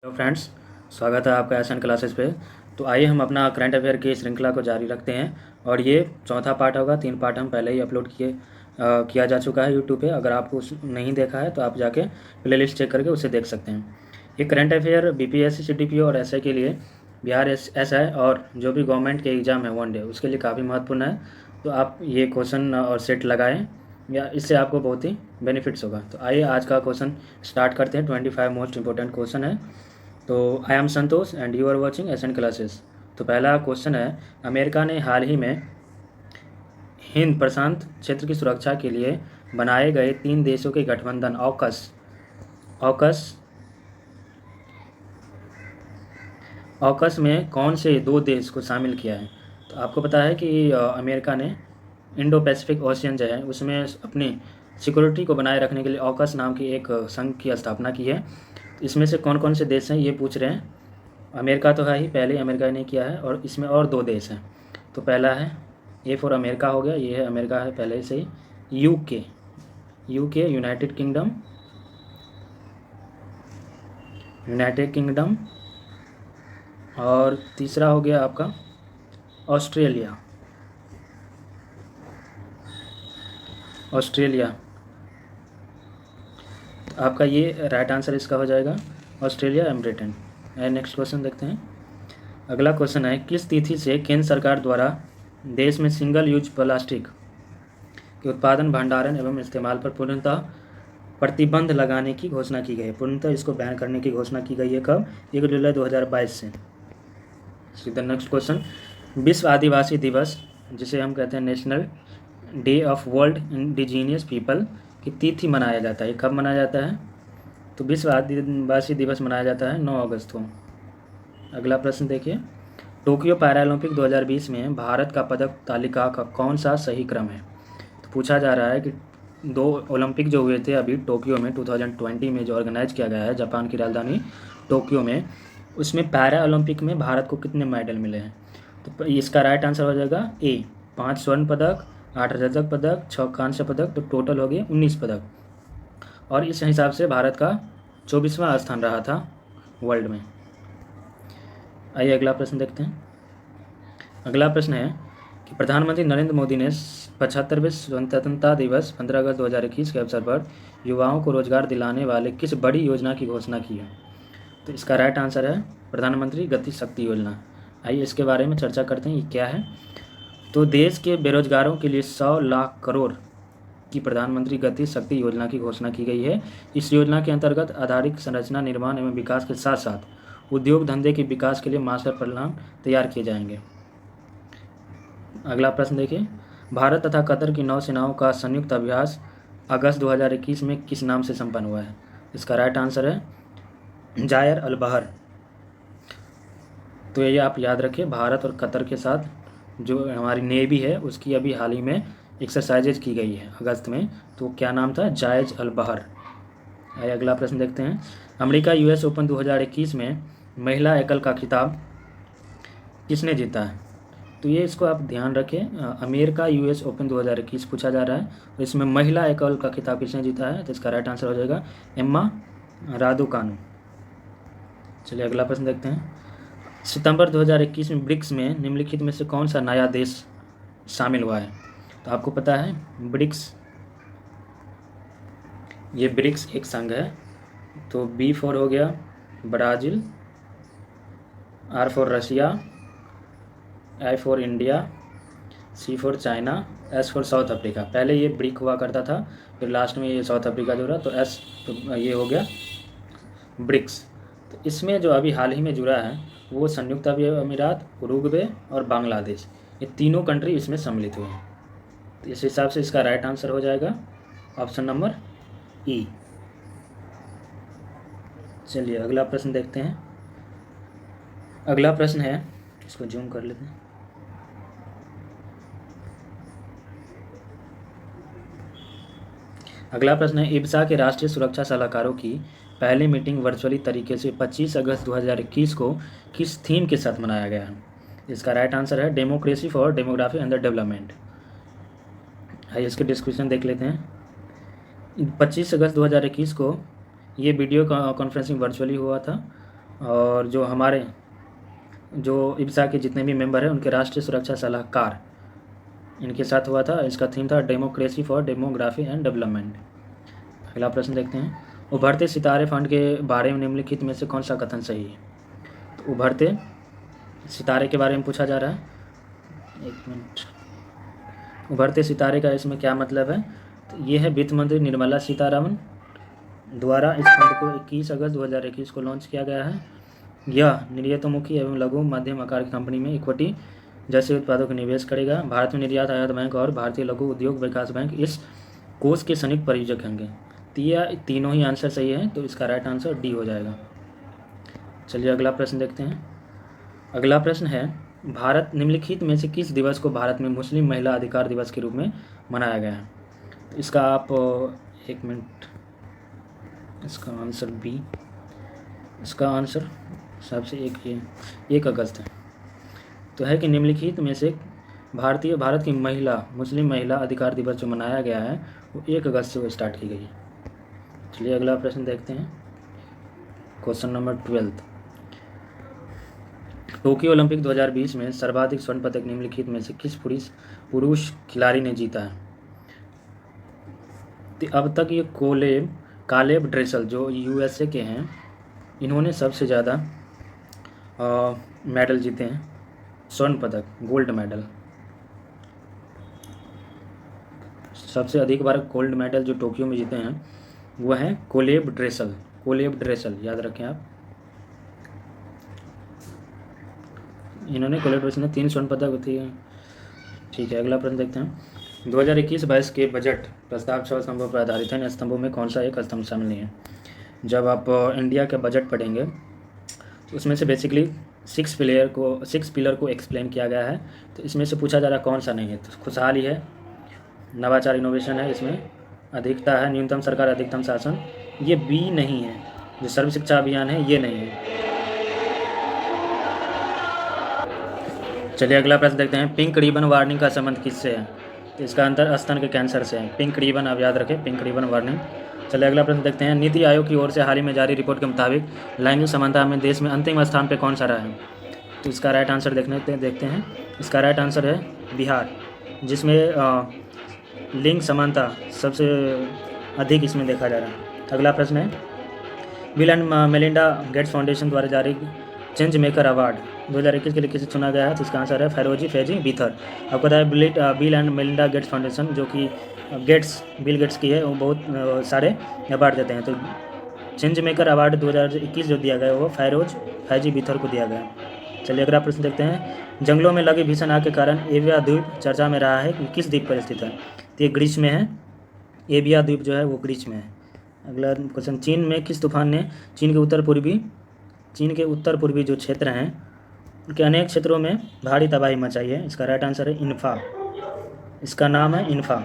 Hello friends, स्वागत है आपका एसएन क्लासेस पे। तो आइए हम अपना करंट अफेयर की श्रृंखला को जारी रखते हैं और ये चौथा पार्ट होगा। 3 पार्ट हम पहले ही अपलोड किया जा चुका है यूट्यूब पे। अगर आपको नहीं देखा है तो आप जाके प्लेलिस्ट चेक करके उसे देख सकते हैं। ये करंट अफेयर बीपीएससी, सीटीपीओ और एसआई के लिए, बिहार एसआई और जो भी गवर्नमेंट के एग्ज़ाम है वन डे उसके लिए काफ़ी महत्वपूर्ण है। तो आप ये क्वेश्चन और सेट लगाएँ या इससे आपको बहुत ही बेनिफिट्स होगा। तो आइए आज का क्वेश्चन स्टार्ट करते हैं। 25 मोस्ट इंपॉर्टेंट क्वेश्चन है। तो I am Santosh and you are watching SN classes. तो पहला क्वेश्चन है, अमेरिका ने हाल ही में हिंद प्रशांत क्षेत्र की सुरक्षा के लिए बनाए गए 3 देशों के गठबंधन ऑकस में कौन से 2 देश को शामिल किया है। तो आपको पता है कि अमेरिका ने इंडो पैसिफिक ओशियन जो है उसमें अपनी सिक्योरिटी को बनाए रखने के लिए ऑकस नाम की एक संघ की स्थापना की है। इसमें से कौन कौन से देश हैं ये पूछ रहे हैं। अमेरिका तो है ही, पहले अमेरिका ने किया है और इसमें और 2 देश हैं। तो पहला है ए फॉर अमेरिका हो गया, ये है अमेरिका है पहले से ही। यूके यूनाइटेड किंगडम और तीसरा हो गया आपका ऑस्ट्रेलिया। आपका ये राइट आंसर इसका हो जाएगा Australia and Britain. Next question देखते हैं। अगला क्वेश्चन है, किस तिथि से केंद्र सरकार द्वारा देश में सिंगल यूज प्लास्टिक के उत्पादन, भंडारण एवं इस्तेमाल पर पूर्णतः प्रतिबंध लगाने की घोषणा की गई है। पूर्णतः इसको बैन करने की घोषणा की गई है कब? 1 जुलाई 2022 से। सीधा नेक्स्ट क्वेश्चन, विश्व आदिवासी दिवस जिसे हम कहते हैं national day of world indigenous people की तिथि मनाया जाता है, कब मनाया जाता है? तो विश्व आदिवासी दिवस मनाया जाता है 9 अगस्त को। अगला प्रश्न देखिए, टोक्यो पैरालंपिक 2020 में भारत का पदक तालिका का कौन सा सही क्रम है? तो पूछा जा रहा है कि 2 ओलंपिक जो हुए थे अभी टोक्यो में 2020 में जो ऑर्गेनाइज किया गया है जापान की राजधानी टोक्यो में, उसमें पैरा ओलंपिक में भारत को कितने मेडल मिले हैं? तो इसका राइट आंसर हो जाएगा ए 5 स्वर्ण पदक, 8 रजत पदक, 6 कांस्य पदक, तो टोटल हो गए 19 पदक। और इस हिसाब से भारत का 24वां स्थान रहा था वर्ल्ड में। आइए अगला प्रश्न देखते हैं। अगला प्रश्न है कि प्रधानमंत्री नरेंद्र मोदी ने 75वें स्वतंत्रता दिवस 15 अगस्त 2021 के अवसर पर युवाओं को रोजगार दिलाने वाले किस बड़ी योजना की घोषणा की है? तो इसका राइट आंसर है प्रधानमंत्री गति शक्ति योजना। आइए इसके बारे में चर्चा करते हैं, ये क्या है। तो देश के बेरोजगारों के लिए 100 लाख करोड़ की प्रधानमंत्री गति शक्ति योजना की घोषणा की गई है। इस योजना के अंतर्गत आधारिक संरचना निर्माण एवं विकास के साथ साथ उद्योग धंधे के विकास के लिए मास्टर प्लान तैयार किए जाएंगे। अगला प्रश्न देखिए, भारत तथा कतर की नौसेनाओं का संयुक्त अभ्यास अगस्त 2021 में किस नाम से संपन्न हुआ है? इसका राइट आंसर है जायर अल बहर। तो ये आप याद रखिए, भारत और कतर के साथ जो हमारी नेवी है उसकी अभी हाल ही में एक्सरसाइजेज की गई है अगस्त में, तो क्या नाम था? जायज अल बहर। आइए अगला प्रश्न देखते हैं। अमेरिका यूएस ओपन 2021 में महिला एकल का खिताब किसने जीता है? तो ये इसको आप ध्यान रखें, अमेरिका यूएस ओपन 2021 पूछा जा रहा है, तो इसमें महिला एकल का खिताब किसने जीता है? तो इसका राइट आंसर हो जाएगा एम्मा रादुकानु। चलिए अगला प्रश्न देखते हैं। सितंबर 2021 में ब्रिक्स में निम्नलिखित में से कौन सा नया देश शामिल हुआ है? तो आपको पता है ब्रिक्स, ये ब्रिक्स एक संघ है। तो बी फॉर हो गया Brazil, R for Russia, I for India, C for China, S for South Africa. पहले ये ब्रिक हुआ करता था, फिर लास्ट में ये साउथ अफ्रीका जुड़ा, तो एस, तो ये हो गया ब्रिक्स। तो इसमें जो अभी हाल ही में जुड़ा है वो संयुक्त अरब अमीरात, उरुग्वे और बांग्लादेश, ये तीनों कंट्री इसमें सम्मिलित हुए हैं। तो इस हिसाब से इसका राइट आंसर हो जाएगा ऑप्शन नंबर ई। चलिए अगला प्रश्न देखते हैं। अगला प्रश्न है, इसको जूम कर लेते हैं। अगला प्रश्न है, इब्सा के राष्ट्रीय सुरक्षा सलाहकारों की पहली मीटिंग वर्चुअली तरीके से 25 अगस्त 2021 को किस थीम के साथ मनाया गया है? इसका राइट आंसर है democracy for demography and the development. आइए इसके डिस्क्रिप्शन देख लेते हैं। 25 अगस्त 2021 को ये वीडियो कॉन्फ्रेंसिंग वर्चुअली हुआ था और जो हमारे जो इब्सा के जितने भी मेंबर हैं उनके राष्ट्रीय सुरक्षा सलाहकार इनके साथ हुआ था। इसका थीम था democracy for demography and development. अगला प्रश्न देखते हैं, उभरते सितारे फंड के बारे में निम्नलिखित में से कौन सा कथन सही है? तो उभरते सितारे के बारे में पूछा जा रहा है। एक मिनट, उभरते सितारे का इसमें क्या मतलब है? तो ये है वित्त मंत्री निर्मला सीतारमण द्वारा इस फंड को 21 अगस्त 2021 को लॉन्च किया गया है। यह निर्यातोन्मुखी एवं लघु मध्यम आकार की कंपनी में इक्विटी जैसे उत्पादों को निवेश करेगा। भारत में निर्यात आयात बैंक और भारतीय लघु उद्योग विकास बैंक इस कोष के संयुक्त प्रायोजक होंगे। तो ये तीनों ही आंसर सही है, तो इसका राइट आंसर डी हो जाएगा। चलिए अगला प्रश्न देखते हैं। अगला प्रश्न है, भारत निम्नलिखित में से किस दिवस को भारत में मुस्लिम महिला अधिकार दिवस के रूप में मनाया गया है? तो इसका आप एक मिनट, इसका आंसर बी, इसका आंसर सबसे एक अगस्त है। तो है कि निम्नलिखित में से भारत की मुस्लिम महिला अधिकार दिवस जो मनाया गया है वो 1 अगस्त से वो स्टार्ट की गई है। चलिए अगला प्रश्न देखते हैं, क्वेश्चन नंबर 12। टोक्यो ओलंपिक 2020 में सर्वाधिक स्वर्ण पदक निम्नलिखित में से किस पुरुष खिलाड़ी ने जीता है? तो अब तक ये कालेब ड्रेसल जो यूएसए के हैं, इन्होंने सबसे ज़्यादा मेडल जीते हैं, स्वर्ण पदक, गोल्ड मेडल। सबसे अधिक बार गोल्ड मेडल जो टोक्यो में जीते हैं वो हैं कालेब ड्रेसल, याद रखें आप। इन्होंने कालेब ड्रेसल ने 3 स्वर्ण पदक होती है। ठीक है, अगला प्रश्न देखते हैं। 2021-22 के बजट प्रस्ताव 6 स्तंभों पर आधारित है। इन स्तंभों में कौन सा एक स्तंभ शामिल नहीं है? जब आप इंडिया का बजट पढ़ेंगे तो उसमें से बेसिकली 6 पिलर को एक्सप्लेन किया गया है। तो इसमें से पूछा जा रहा कौन सा नहीं है? तो खुशहाली है, नवाचार इनोवेशन है, इसमें अधिकता है, न्यूनतम सरकार अधिकतम शासन, ये बी नहीं है। जो सर्व शिक्षा अभियान है ये नहीं है। चलिए अगला प्रश्न देखते हैं। पिंक रिबन वार्निंग का संबंध किससे है? तो इसका अंतर स्तन के कैंसर से है। पिंक रिबन आप याद रखें, पिंक रिबन वार्निंग। चलिए अगला प्रश्न देखते हैं। नीति आयोग की ओर से हाल ही में जारी रिपोर्ट के मुताबिक लैंगिक समानता में देश में अंतिम स्थान पर कौन सा रहा है? तो इसका राइट आंसर देखते हैं। इसका राइट आंसर है बिहार, जिसमें लिंग समानता सबसे अधिक इसमें देखा जा रहा है। अगला प्रश्न है, bill and Melinda Gates foundation द्वारा जारी चेंज मेकर अवार्ड 2021 के लिए किसे चुना गया है? तो इसका आंसर है फैजी बीथर। आपको पता है bill and Melinda Gates foundation जो कि बिल गेट्स की है, वो बहुत सारे अवार्ड देते हैं। तो चेंज मेकर अवार्ड 2021 जो दिया गया है वो फैजी बीथर को दिया गया। चलिए अगला प्रश्न देखते हैं। जंगलों में लगी भीषण आग के कारण एविया द्वीप चर्चा में रहा है कि किस द्वीप पर स्थित है? तो ये ग्रीस में है, एविया द्वीप जो है वो ग्रीस में है। अगला क्वेश्चन, चीन में किस तूफान ने चीन के उत्तर पूर्वी जो क्षेत्र हैं उनके अनेक क्षेत्रों में भारी तबाही मचाई है? इसका राइट आंसर है इन्फा। इसका नाम है इन्फा।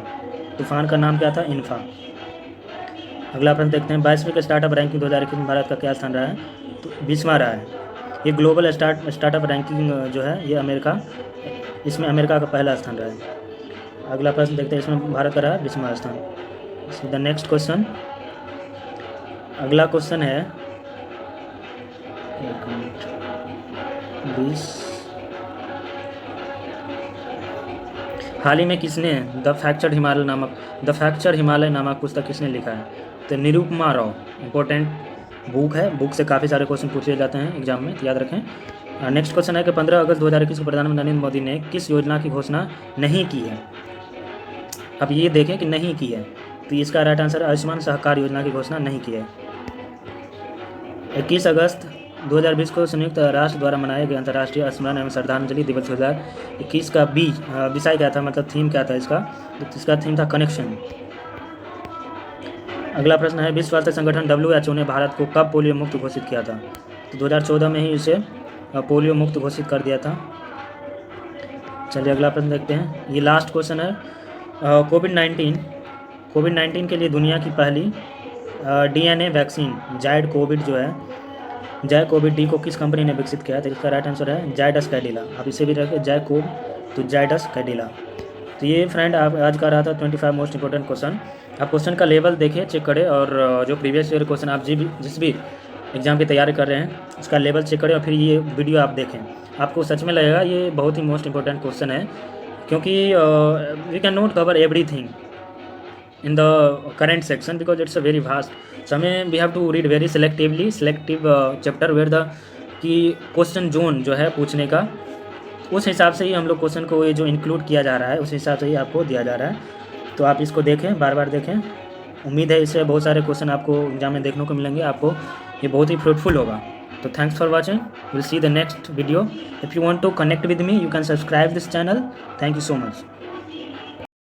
तूफान का नाम क्या था? इन्फा। अगला प्रश्न देखते हैं। 22वीं स्टार्टअप रैंकिंग 2021 में भारत का क्या स्थान रहा है? तो 20वां रहा है। ये ग्लोबल स्टार्टअप रैंकिंग जो है ये इसमें अमेरिका का पहला स्थान रहा है। अगला प्रश्न देखते हैं, इसमें भारत का रहा 20वां स्थान। द नेक्स्ट क्वेश्चन, अगला क्वेश्चन है 20। हाल ही में किसने द फ्रैक्चर्ड हिमालय नामक पुस्तक किसने लिखा है? तो निरुपमा राव। इंपॉर्टेंट बुक है, बुक से काफ़ी सारे क्वेश्चन पूछे जाते हैं एग्जाम में, याद रखें। नेक्स्ट क्वेश्चन है कि 15 अगस्त 2021 को प्रधानमंत्री नरेंद्र मोदी ने किस योजना की घोषणा नहीं की है? अब ये देखें कि नहीं की है, तो इसका राइट आंसर आयुष्मान सहकार योजना की घोषणा नहीं की है। 21 अगस्त 2020 को संयुक्त राष्ट्र द्वारा मनाए गए अंतर्राष्ट्रीय स्मरण एवं श्रद्धांजलि दिवस 2021 का विषय क्या था, मतलब थीम क्या था इसका? तो इसका थीम था कनेक्शन। अगला प्रश्न है, विश्व स्वास्थ्य संगठन WHO ने भारत को कब पोलियो मुक्त घोषित किया था? तो 2014 में ही इसे पोलियो मुक्त घोषित कर दिया था। चलिए अगला प्रश्न देखते हैं। ये लास्ट क्वेश्चन है। कोविड-19 के लिए दुनिया की पहली DNA वैक्सीन जायड कोविड डी को किस कंपनी ने विकसित किया? तो इसका राइट आंसर है जायडस कैडिला। आप इसे भी रखें जायडस कैडिला। तो ये फ्रेंड आप आज का रहा था 25 मोस्ट इंपॉर्टेंट क्वेश्चन। आप क्वेश्चन का लेवल देखें, चेक करें, और जो प्रीवियस ईयर क्वेश्चन आप जिस भी एग्ज़ाम की तैयारी कर रहे हैं उसका लेवल चेक करें और फिर ये वीडियो आप देखें, आपको सच में लगेगा ये बहुत ही मोस्ट इंपॉर्टेंट क्वेश्चन है, क्योंकि we can not cover everything in the current section because it's a very vast, so हमें we have to read very selective chapter where the कि क्वेश्चन जोन जो है पूछने का, उस हिसाब से ही हम लोग क्वेश्चन को ये जो इंक्लूड किया जा रहा है उस हिसाब से ही आपको दिया जा रहा है। तो आप इसको देखें, बार बार देखें, उम्मीद है इससे बहुत सारे क्वेश्चन आपको एग्जाम में देखने को मिलेंगे, आपको ये बहुत ही फ्रूटफुल होगा। तो thanks for watching, will see the next video. If you want to connect with me you can subscribe this channel. Thank you so much.